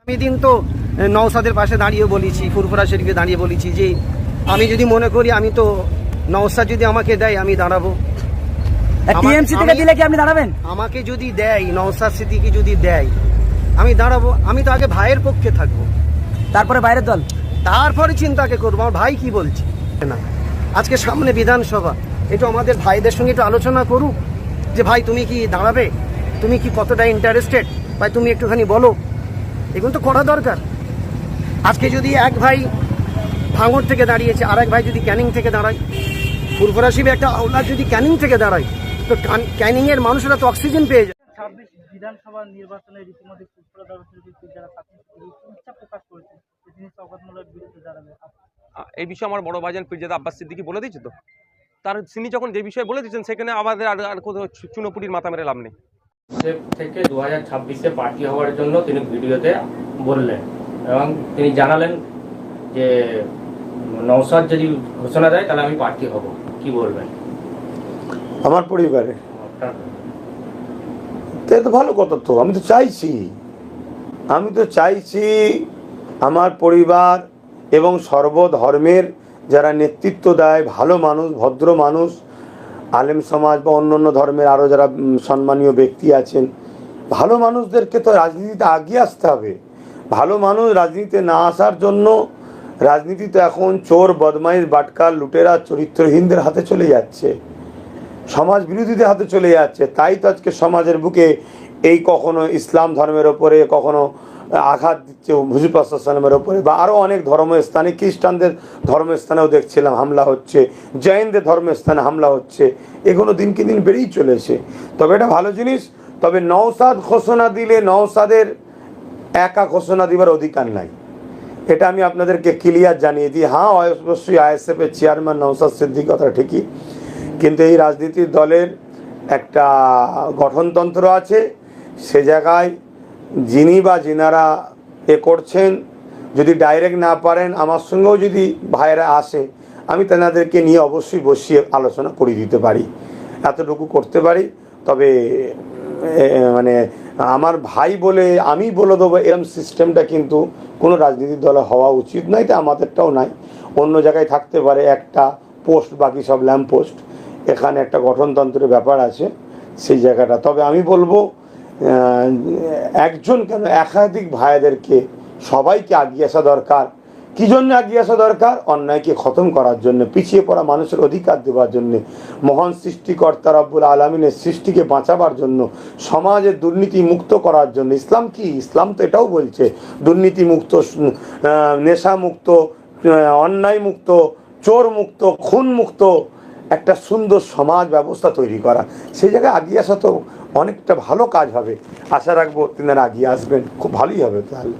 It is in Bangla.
আমি দিন তো নওশাদের পাশে দাঁড়িয়ে বলেছি, ফুরফুরা শরীফে দাঁড়িয়ে বলেছি যে আমি যদি মনে করি আমি তো নওশাদ যদি আমাকে দেয় আমি দাঁড়াবো। টিএমসি থেকে দিলে কি আপনি দাঁড়াবেন? আমাকে যদি দেয়, নওশাদ সিদ্দিকী যদি দেয় আমি দাঁড়াবো। আমি তো আগে ভাইয়ের পক্ষে থাকবো, তারপরে বাইরের দল, তারপরে চিন্তাকে করবো আমার ভাই কি বলছে। না, আজকে সামনে বিধানসভা, একটু আমাদের ভাইদের সঙ্গে একটু আলোচনা করুক যে ভাই তুমি কি দাঁড়াবে, তুমি কি কতটা ইন্টারেস্টেড, ভাই তুমি একটুখানি বলো। এগুলো তো করা দরকার। আজকে যদি এক ভাই ভাঙড় থেকে দাঁড়িয়েছে, আর এক ভাই যদি ক্যানিং থেকে দাঁড়ায়, ফুরফুরা শিবে একটা আওলাদ যদি ক্যানিং থেকে দাঁড়ায়, তো ক্যানিং এর মানুষরা তো অক্সিজেন পেয়ে যায়। 26 বিধানসভা নির্বাচনে রীতিমতো ফুরফুরা দাওয়াতের যারা ইচ্ছা প্রকাশ করেছে তিনি শওকত মোল্লার বিরুদ্ধে দাঁড়াবে। এই বিষয়ে আমার বড় ভাইজান পীরজাদা আব্বাস সিদ্দিকী বলে দিয়েছে তো, তার তিনি যখন যে বিষয়ে বলে দিচ্ছেন সেখানে আমাদের আর কোথাও চুনোপুটির মাথা মেরে লাভ নেই। থেকে 2026-এ প্রার্থী হওয়ার জন্য তিনি ভিডিওতে বললেন এবং তিনি জানালেন যে নওশাদ যদি ঘোষণা দেয় তাহলে আমি প্রার্থী হব। কি বলবেন? আমার পরিবারে তো ভালো কথা, তো আমি তো চাইছি আমার পরিবার এবং সর্বধর্মের যারা নেতৃত্ব দেয়, ভালো মানুষ, ভদ্র মানুষ, আলেম সমাজ বা অন্য ধর্মের আরও যারা সম্মানীয় ব্যক্তি আছেন, ভালো মানুষদেরকে তো রাজনীতিতে আগিয়ে আসতে হবে। ভালো মানুষ রাজনীতিতে না আসার জন্য রাজনীতি তো এখন চোর, বদমাইশ, বাটকার, লুটেরা, চরিত্রহীনদের হাতে চলে যাচ্ছে, সমাজ বিরোধীদের হাতে চলে যাচ্ছে। তাই তো আজকে সমাজের বুকে এই কখনো ইসলাম ধর্মের ওপরে, কখনো আঘাত দিচ্ছে হুজুর পাক সাল্লাল্লাহু আলাইহি ওয়াসাল্লামের ওপরে, বা আরও অনেক ধর্মস্থানে, খ্রিস্টানদের ধর্মস্থানেও দেখছিলাম হামলা হচ্ছে, জৈনদের ধর্মস্থানে হামলা হচ্ছে। এগুলো দিনকে দিন বেড়েই চলেছে। তবে এটা ভালো জিনিস। তবে নওশাদ ঘোষণা দিলে নওশাদের একা ঘোষণা দিবার অধিকার নাই, এটা আমি আপনাদেরকে ক্লিয়ার জানিয়ে দিই। হ্যাঁ, অবশ্যই আইএসএফের চেয়ারম্যান নওশাদ সিদ্দিকী, কথা ঠিকই, কিন্তু এই রাজনীতির দলের একটা গঠনতন্ত্র আছে। সে জায়গায় যিনি বা যিনারা করছেন, যদি ডাইরেক্ট না পারেন, আমার সঙ্গেও যদি ভাইয়েরা আসে, আমি তেনাদেরকে নিয়ে অবশ্যই বসিয়ে আলোচনা করে দিতে পারি, এতটুকু করতে পারি। তবে মানে আমার ভাই বলে আমি বলে দেবো এরকম সিস্টেমটা কিন্তু কোনো রাজনীতির দলে হওয়া উচিত নয়। এটা আমাদেরটাও নাই, অন্য জায়গায় থাকতে পারে একটা পোস্ট, বাকি সব ল্যাম্প পোস্ট। এখানে একটা গঠনতন্ত্রের ব্যাপার আছে সেই জায়গাটা। তবে আমি বলবো একজন কেন, একাধিক ভাইদেরকে সবাইকে আগিয়ে আসা দরকার। কী জন্য আগিয়ে আসা দরকার? অন্যায়কে খতম করার জন্য, পিছিয়ে পড়া মানুষের অধিকার দেওয়ার জন্য, মহান সৃষ্টিকর্তা রব্বুল আলামিনের সৃষ্টিকে বাঁচাবার জন্য, সমাজের দুর্নীতি মুক্ত করার জন্য। ইসলাম কি? ইসলাম তো এটাও বলছে দুর্নীতি মুক্ত, নেশা মুক্ত, অন্যায় মুক্ত, চোর মুক্ত, খুন মুক্ত একটা সুন্দর সমাজ ব্যবস্থা তৈরি করা। সেই জায়গায় আগিয়ে আসা তো অনেকটা ভালো কাজ হবে। আশা রাখবো তিনারা আগিয়ে আসবেন, খুব ভালোই হবে তাহলে।